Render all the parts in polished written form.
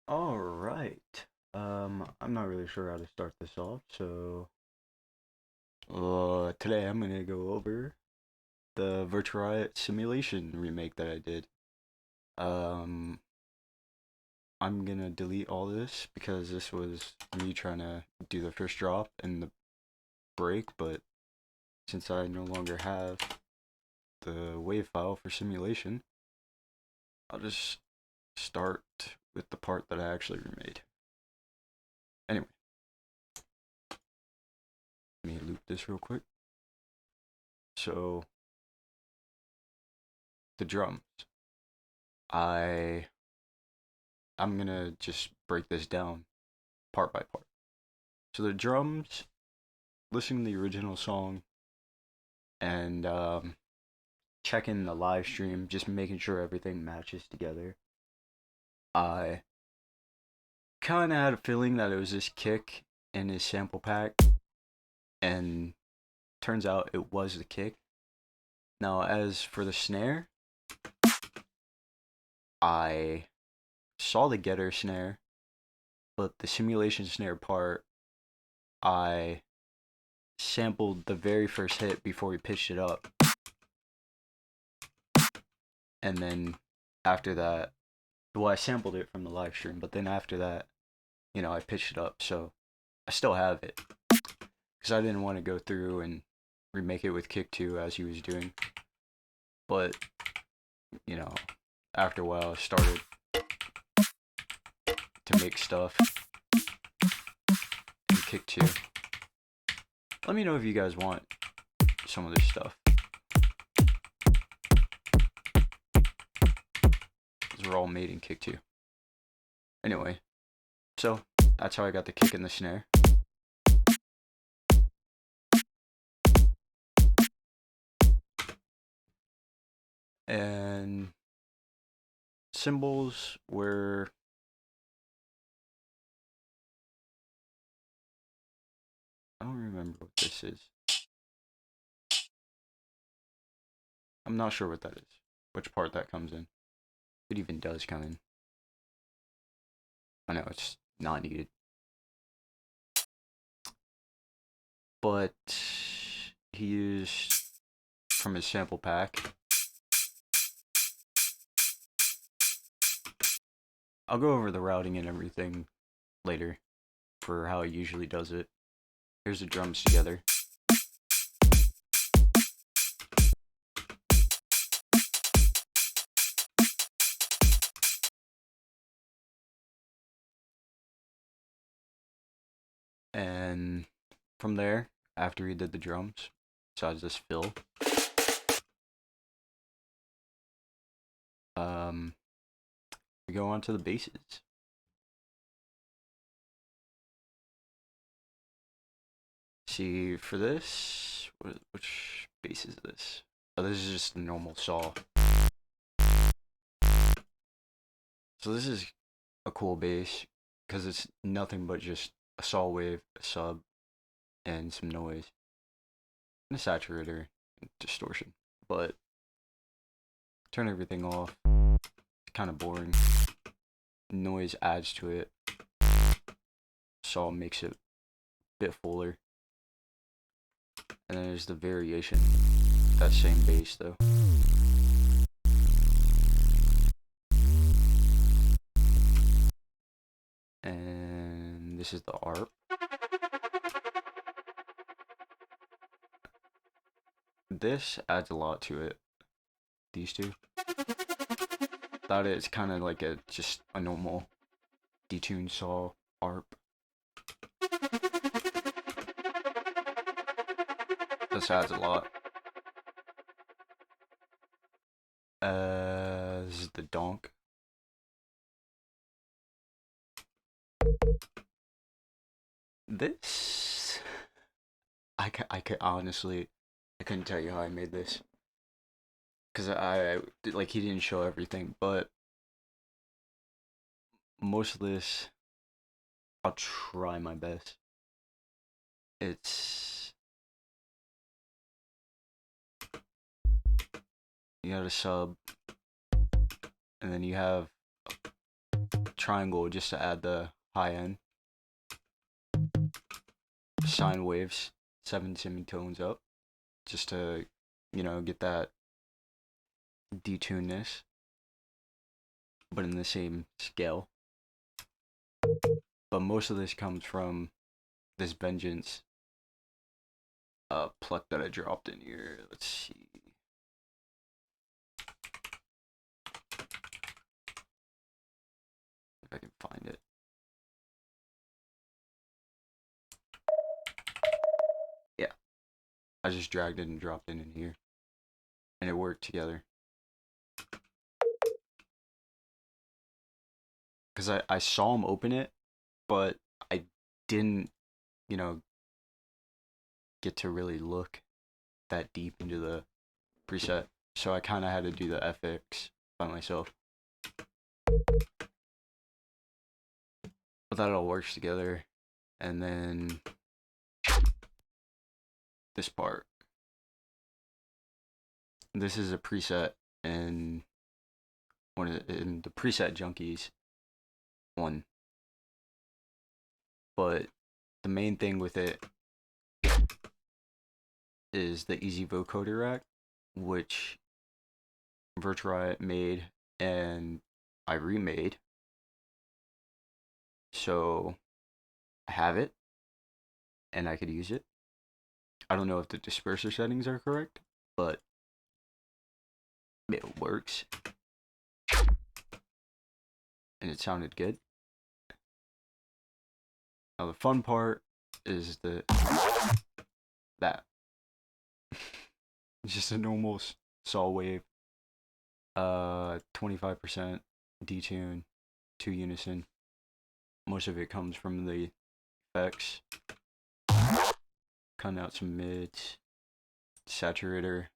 Alright. I'm not really sure how to start this off, so today I'm gonna go over the Virtual Simulation remake that I did. Um, I'm gonna delete all this because this was me trying to do the first drop and the break, but since I no longer have the wave file for simulation, I'll just start with the part that I actually remade. Anyway, let me loop this real quick. So the drums. I I'm gonna just break this down part by part. So the drums, listening to the original song and checking the live stream, just making sure everything matches together. I kind of had a feeling that it was this kick in his sample pack, and turns out it was the kick. Now, as for the snare, I saw the getter snare, but the simulation snare part, I sampled the very first hit before we pitched it up, and then after that, well, I sampled it from the live stream, but then after that, I pitched it up, so I still have it because I didn't want to go through and remake it with Kick 2 as he was doing. But you know, after a while, I started to make stuff in Kick 2. Let me know if you guys want some of this stuff. These were all made in Kick 2. Anyway, so that's how I got the kick and the snare. And cymbals were I don't remember what this is. I'm not sure what that is. Which part that comes in. It even does come in. I know it's not needed. But he used from his sample pack. I'll go over the routing and everything later for how he usually does it. Here's the drums together. And from there, after he did the drums, besides this fill, we go on to the basses. See, for this, which bass is this? Oh, this is just a normal saw. So this is a cool bass because it's nothing but just a saw wave, a sub, and some noise, and a saturator, and distortion. But turn everything off. It's kind of boring. Noise adds to it. Saw makes it a bit fuller. And then there's the variation. That same bass though. And this is the ARP. This adds a lot to it. These two. That is kind of like just a normal detune saw ARP. This adds a lot. This is the donk. This, I could honestly, I couldn't tell you how I made this, cause I like he didn't show everything, but most of this, I'll try my best. It's you got a sub, and then you have triangle just to add the high end. Sine waves, 7 semitones up, just to, get that detunedness, but in the same scale. But most of this comes from this Vengeance pluck that I dropped in here. Let's see. If I can find it. Yeah. I just dragged it and dropped it in here. And it worked together. Because I saw him open it, but I didn't, get to really look that deep into the preset. So I kind of had to do the FX by myself. But that all works together. And then this part. This is a preset in in the preset junkies one. But the main thing with it is the easy vocoder rack, which Virtual made and I remade. So I have it and I could use it. I don't know if the disperser settings are correct, but it works. And it sounded good. Now the fun part is that it's just a normal saw wave. 25% detune, 2 unison. Most of it comes from the effects. Cutting out some mids, saturator.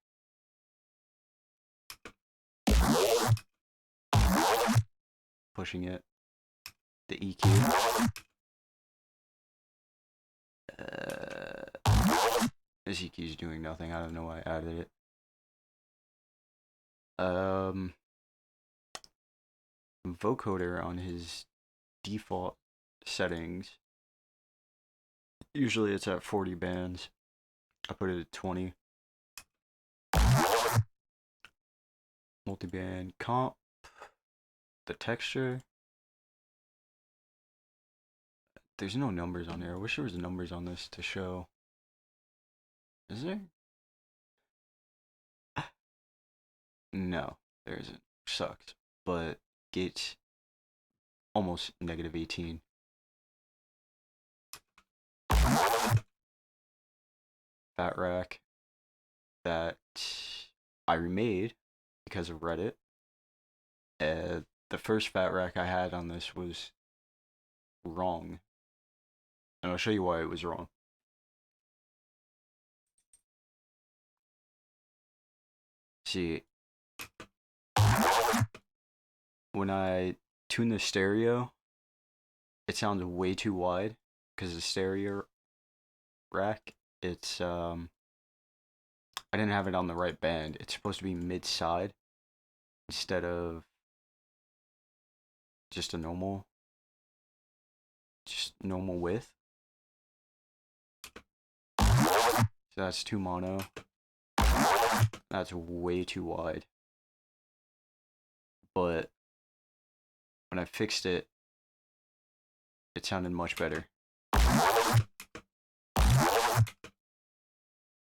Pushing it. The EQ. This EQ is doing nothing. I don't know why I added it. Vocoder on his default settings. Usually it's at 40 bands. I put it at 20. Multiband comp. The texture. There's no numbers on there. I wish there was numbers on this to show. Is there? No, there isn't. Sucks. But gates almost negative 18. Fat rack that I remade because of Reddit. The first fat rack I had on this was wrong. And I'll show you why it was wrong. See, when I tune the stereo, it sounds way too wide because the stereo rack, it's I didn't have it on the right band. It's supposed to be mid-side instead of just normal width. So that's too mono. That's way too wide. But when I fixed it, it sounded much better.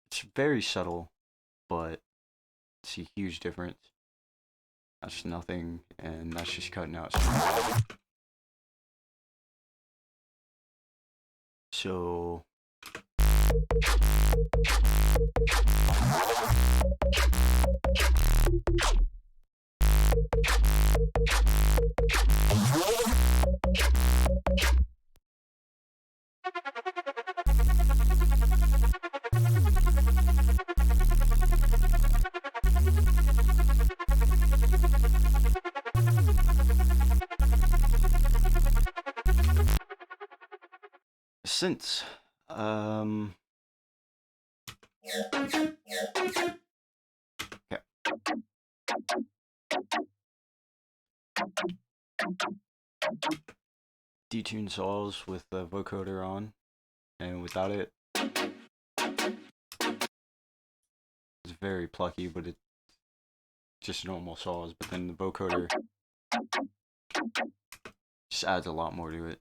It's very subtle, but it's a huge difference. That's nothing, and that's just cutting out some. So synths. Okay. detune saws with the vocoder on, and without it, it's very plucky, but it's just normal saws. But then the vocoder just adds a lot more to it.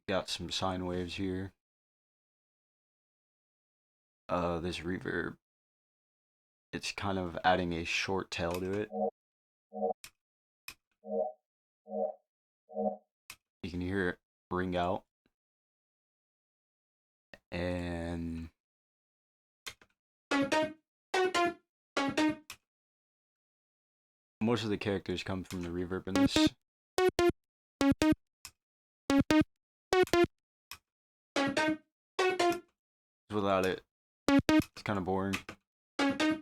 Got some sine waves here. This reverb, it's kind of adding a short tail to it. You can hear it ring out. And most of the characters come from the reverb in this. Without it, it's kind of boring.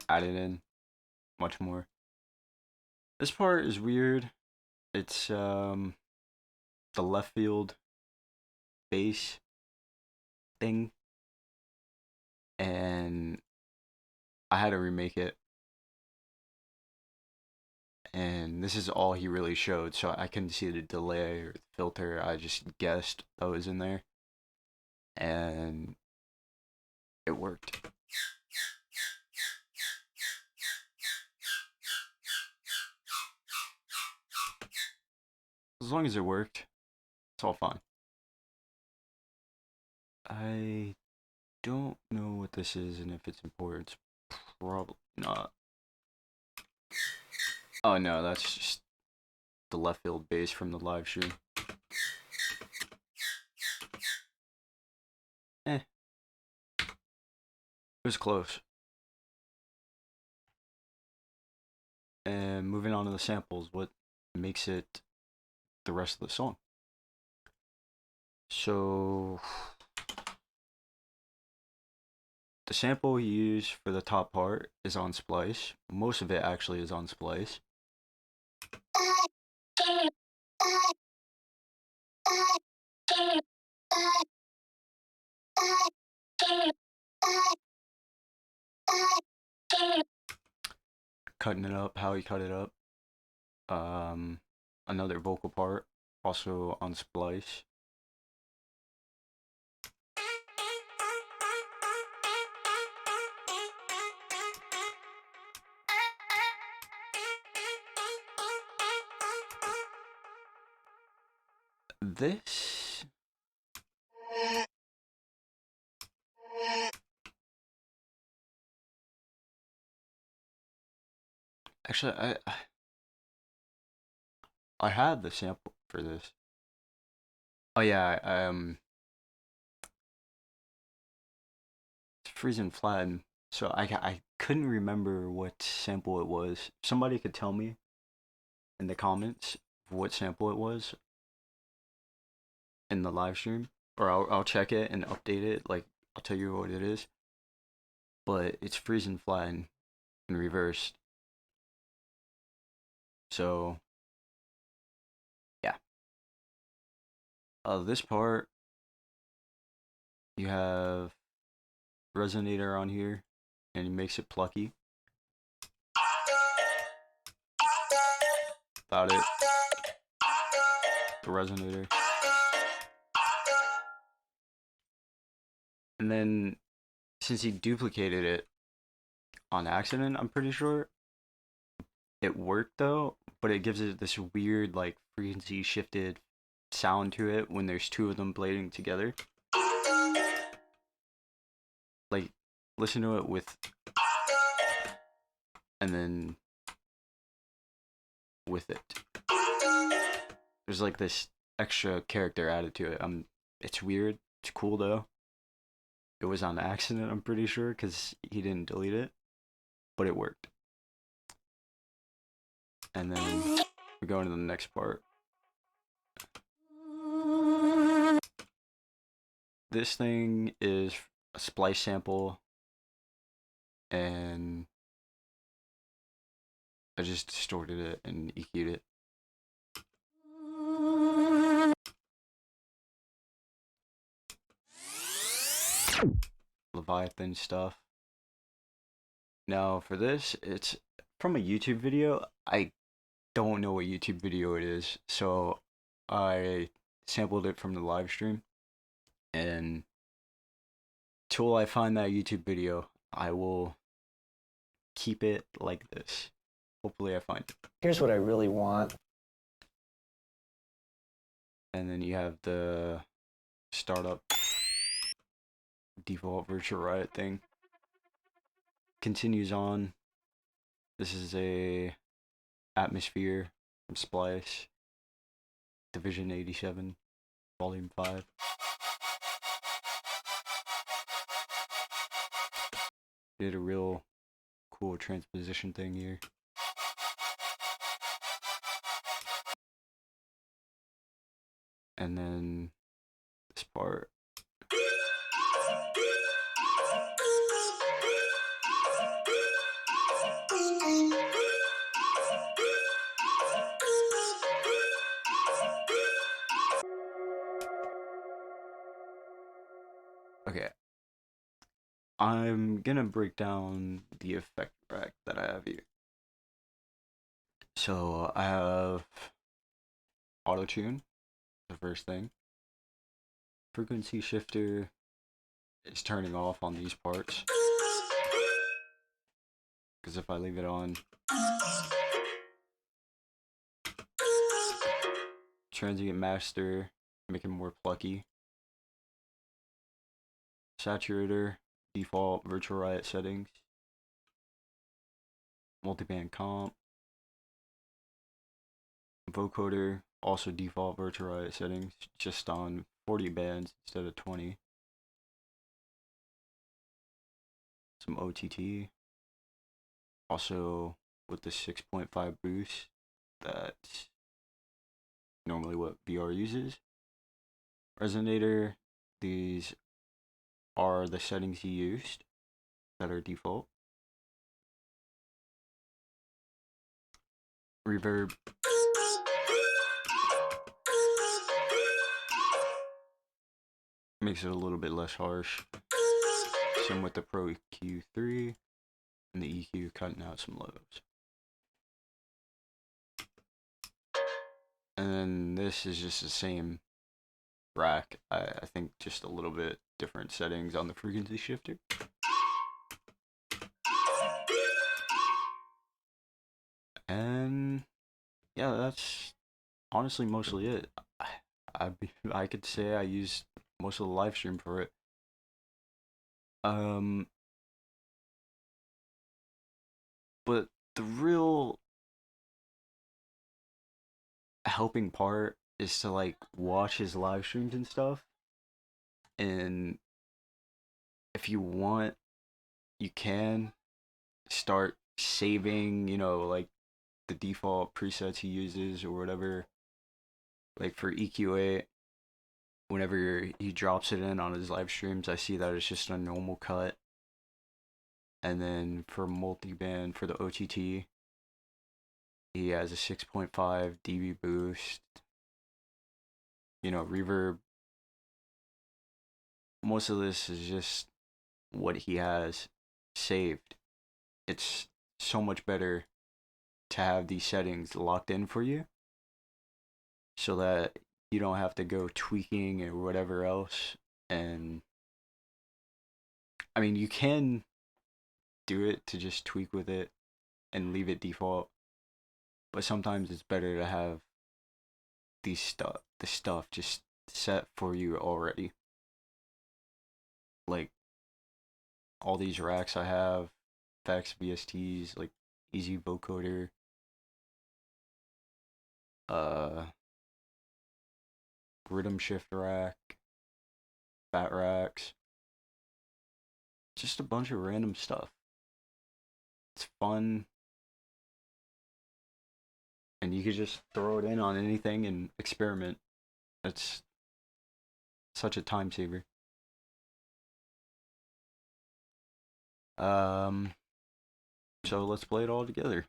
Added in much more. This part is weird. It's the left field bass thing, and I had to remake it. And this is all he really showed, so I couldn't see the delay or the filter. I just guessed that was in there, and it worked. As long as it worked, it's all fine. I don't know what this is and if it's important. It's probably not. Oh no, that's just the left field bass from the live stream. It was close. And moving on to the samples, what makes it the rest of the song? So the sample he used for the top part is on Splice. Most of it actually is on Splice. Cutting it up, how he cut it up. Another vocal part, also on Splice. This actually, I had the sample for this. Oh yeah, it's freezing flat, so I couldn't remember what sample it was. Somebody could tell me in the comments what sample it was in the live stream, or I'll check it and update it. Like I'll tell you what it is. But it's freezing flat and reversed. So yeah. This part you have resonator on here, and he makes it plucky. Without it, the resonator. And then since he duplicated it on accident, I'm pretty sure it worked though, but it gives it this weird like frequency shifted sound to it when there's two of them blading together. Like listen to it with and then with it. There's like this extra character added to it. It's weird. It's cool though. It was on accident, I'm pretty sure, because he didn't delete it, but it worked. And then we're going to the next part. This thing is a splice sample, and I just distorted it and EQ'd it. Leviathan stuff. Now for this, it's from a YouTube video. I don't know what YouTube video it is, so I sampled it from the live stream, and till I find that YouTube video, I will keep it like this. Hopefully I find it. Here's what I really want. And then you have the startup default virtual riot thing. Continues on. This is a atmosphere from Splice. Division 87, Volume 5. Did a real cool transposition thing here. And then this part. Okay. I'm gonna break down the effect rack that I have here. So I have auto tune, the first thing. Frequency shifter is turning off on these parts, because if I leave it on, transient master, make it more plucky. Saturator, default virtual riot settings. Multiband comp. Vocoder, also default virtual riot settings, just on 40 bands instead of 20. Some OTT. Also with the 6.5 boost, that's normally what VR uses. Resonator, these are the settings he used that are default. Reverb. Makes it a little bit less harsh. Same with the Pro EQ3 and the EQ, cutting out some lows. And then this is just the same rack. I think just a little bit different settings on the frequency shifter. And yeah, that's honestly mostly it. I could say I used most of the live stream for it. But the real helping part is to like watch his live streams and stuff. And if you want, you can start saving, you know, like the default presets he uses or whatever. Like for EQ8, whenever he drops it in on his live streams, I see that it's just a normal cut. And then for multiband, for the OTT, he has a 6.5 dB boost. You know, reverb. Most of this is just what he has saved. It's so much better to have these settings locked in for you, so that you don't have to go tweaking or whatever else. And I mean, you can do it to just tweak with it and leave it default, but sometimes it's better to have the stuff just set for you already. Like all these racks I have, Fax VSTs, like Easy Vocoder, rhythm shift rack, fat racks, just a bunch of random stuff. It's fun, and you could just throw it in on anything and experiment. It's such a time saver. So let's play it all together.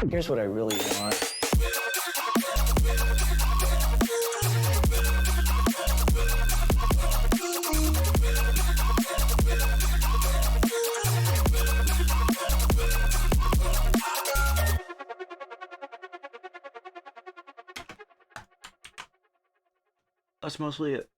Here's what I really want. that's mostly it.